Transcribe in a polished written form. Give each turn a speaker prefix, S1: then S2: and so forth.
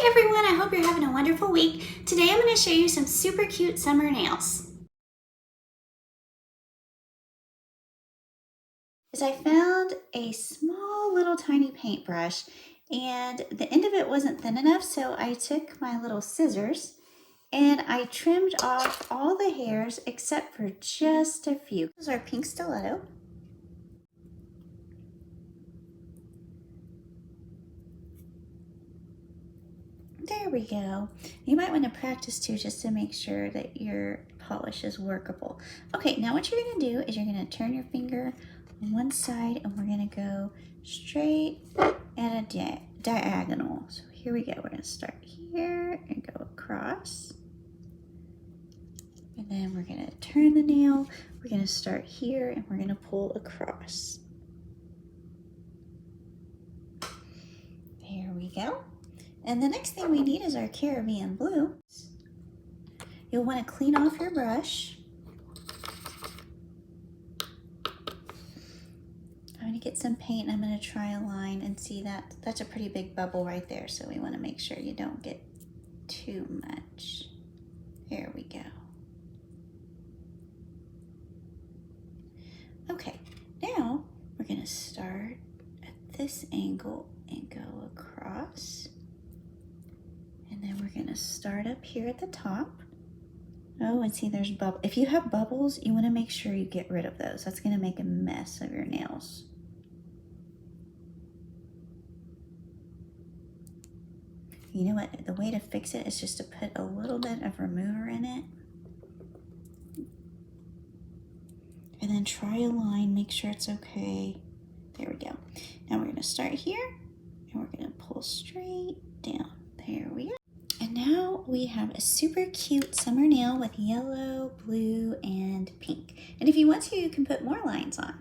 S1: Hi everyone, I hope you're having a wonderful week. Today I'm going to show you some super cute summer nails. I found a small little tiny paintbrush and the end of it wasn't thin enough, so I took my little scissors and I trimmed off all the hairs except for just a few. This is our pink stiletto. There we go. You might want to practice too, just to make sure that your polish is workable. Okay, now what you're going to do is you're going to turn your finger on one side and we're going to go straight at a diagonal. So here we go. We're going to start here and go across. And then we're going to turn the nail. We're going to start here and we're going to pull across. There we go. And the next thing we need is our Caribbean blue. You'll want to clean off your brush. I'm going to get some paint and I'm going to try a line and see that that's a pretty big bubble right there. So we want to make sure you don't get too much. There we go. Okay, now we're going to start at this angle and go across. And then we're going to start up here at the top. Oh, and see there's bubble. If you have bubbles, you want to make sure you get rid of those. That's going to make a mess of your nails. You know what? The way to fix it is just to put a little bit of remover in it. And then try a line, make sure it's okay. There we go. Now we're going to start here and we're going to pull straight down. There we go. And now we have a super cute summer nail with yellow, blue, and pink. And if you want to, you can put more lines on.